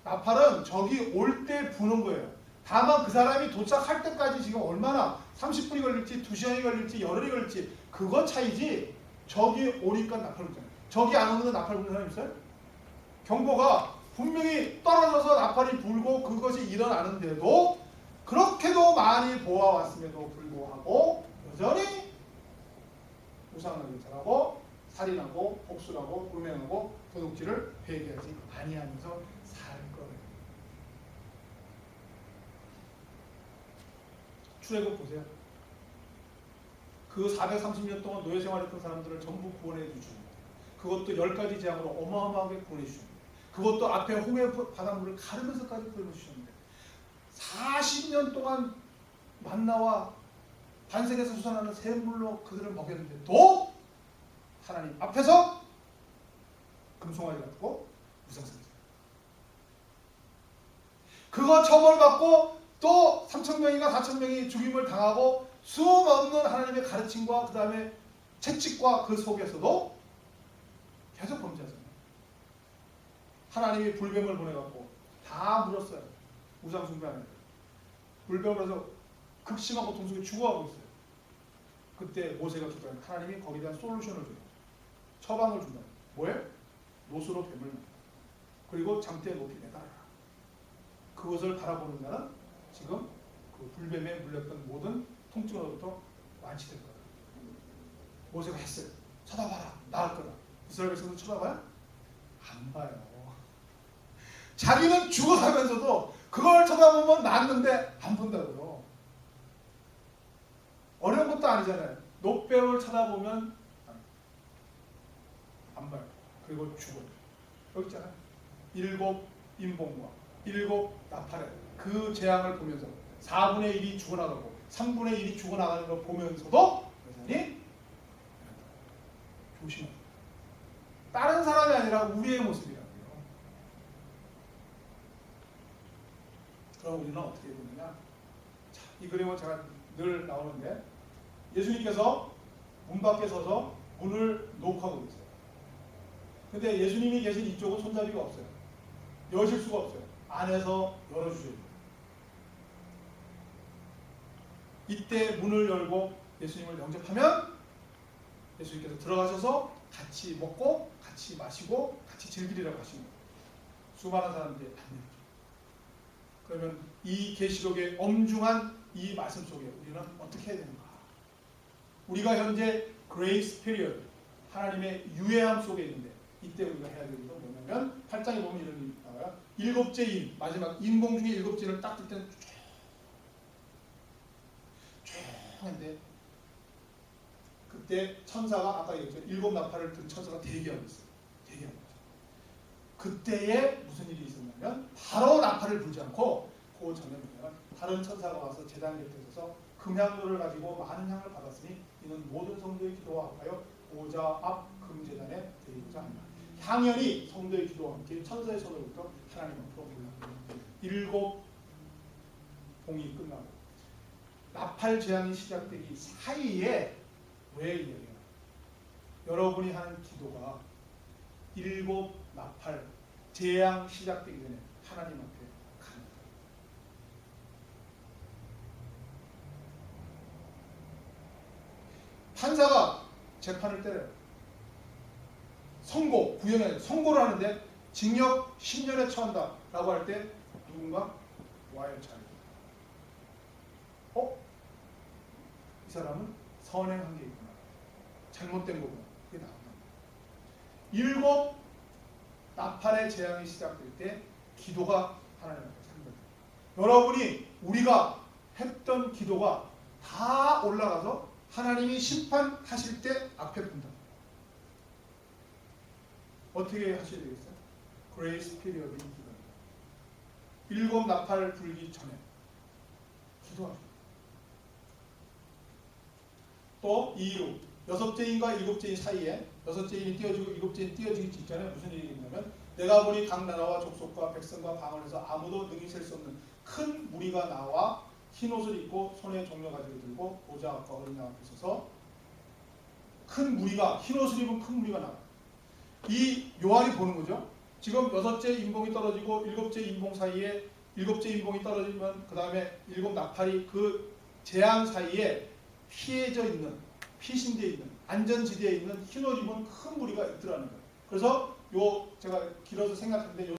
나팔은 적이 올 때 부는 거예요. 다만 그 사람이 도착할 때까지 지금 얼마나 30분이 걸릴지 2시간이 걸릴지 열흘이 걸릴지 그거 차이지 적이 오니까 나팔 불잖아요. 적이 안 오면 나팔 부는 사람 있어요? 경보가 분명히 떨어져서 나팔이 불고 그것이 일어나는데도 그렇게도 많이 보아왔음에도 불구하고 여전히 우상을 절하고 살인하고 복수하고 음행하고 도둑질을 회개하지 아니하면서 살 거예요. 출애굽 보세요. 그 430년 동안 노예 생활했던 사람들을 전부 구원해 주십니다. 그것도 10가지 재앙으로 어마어마하게 구원해 주십니다. 그것도 앞에 홍해 바닷물을 가르면서까지 구원해 주셨는데 40년 동안 만나와 반석에서 솟아나는 샘물로 그들을 먹였는데 또 하나님 앞에서 금송아지 같고 무상승자 그거 처벌받고 또 3,000명인가 4,000명이 죽임을 당하고 수없는 하나님의 가르침과 그 다음에 채찍과 그 속에서도 계속 범죄하잖아요. 하나님이 불뱀을 보내갖고 다 물었어요. 우상 숭배하는 불뱀을 해서 극심한 고통 속에 죽어가고 있어요. 그때 모세가 기도한 하나님이 거기에 대한 솔루션을 줘요. 처방을 준다. 뭐예요? 노수로 뱀을 만들어. 그리고 장대에 높이 매달아라. 그것을 바라보는 자는 지금 그 불뱀에 물렸던 모든 통증으로부터 완치될 거다. 모세가 했어요. 쳐다봐라. 나을 거다. 이스라엘 백성들 쳐다봐요? 안 봐요. 자기는 죽어가면서도 그걸 쳐다보면 낫는데 안 본다고요. 어려운 것도 아니잖아요. 노뱀을 쳐다보면 안 봐요. 그리고 죽어요. 여기 있잖아요. 7 인봉과 7 나팔에 그 재앙을 보면서 4분의 1이 죽어나가고 3분의 1이 죽어나가는 걸 보면서도 여전히 조심하세요. 다른 사람이 아니라 우리의 모습이라고요. 그럼 우리는 어떻게 보느냐? 자, 이 그림은 제가 늘 나오는데 예수님께서 문 밖에 서서 문을 녹하고 계세요. 근데 예수님이 계신 이쪽은 손잡이가 없어요. 여실 수가 없어요. 안에서 열어주셔야 돼요. 이때 문을 열고 예수님을 영접하면 예수님께서 들어가셔서 같이 먹고 같이 마시고 같이 즐기리라고 하시는 거예요. 수많은 사람들이 안 믿죠. 그러면 이 계시록의 엄중한 이 말씀 속에 우리는 어떻게 해야 되는가? 우리가 현재 그레이스 피리어드 하나님의 유예함 속에 있는데 이때 우리가 해야 되는 건 뭐냐면 8장에 보면 이런 일이 나와요. 7째 인, 마지막 인공 중에 7째를 딱 뜰 때는 조용한데 그때 천사가 아까 얘기했죠. 7 나팔을 든 천사가 대기하고 있어요. 대기하고 있어요. 그때에 무슨 일이 있었냐면 바로 나팔을 불지 않고 그 전에 보면 다른 천사가 와서 제단 곁에 서서 금향로를 가지고 많은 향을 받았으니 이는 모든 성도의 기도와 합하여 보좌 앞 금제단에 드리고자 합니다. 향연이 성도의 기도와 함께 천사의 손으로부터 하나님 앞으로 올라갑니다. 7 봉이 끝나고 나팔 재앙이 시작되기 사이에 왜 이래요? 여러분이 하는 기도가 7 나팔 재앙 시작되기 전에 하나님 앞에 가는 거예요. 판사가 재판을 때려요. 선고, 구형에 선고를 하는데 징역 10년에 처한다 라고 할 때 누군가 와요. 이 사람은 선행한 게 있구나. 잘못된 거구나. 그게 나온다. 7 나팔의 재앙이 시작될 때 기도가 하나님 앞에 선 거예요. 여러분이 우리가 했던 기도가 다 올라가서 하나님이 심판하실 때 앞에 본다. 어떻게 하셔야 되겠어요? 그레이스 피리어드 기도. 7 나팔 불기 전에 기도하죠. 또 이유 6째인과 7째인 사이에 6째인이 띄어지고 7째인이 띄어지기 직전에 무슨 일이 있냐면 내가 보니 각 나라와 족속과 백성과 방언에서 아무도 능히 셀 수 없는 큰 무리가 나와 흰 옷을 입고 손에 종려 가지고 들고 보좌 앞과 어린 양 앞에 서서 큰 무리가 흰 옷을 입은 큰 무리가 나와. 이 요한이 보는 거죠. 지금 여섯째 인봉이 떨어지고 일곱째 인봉 사이에 일곱째 인봉이 떨어지면 그 다음에 일곱 나팔이 그 재앙 사이에 피해져 있는 피신되어 있는 안전지대에 있는 흰 옷 입은 큰 무리가 있더라는 거예요. 그래서 요 제가 길어서 생각하는데 요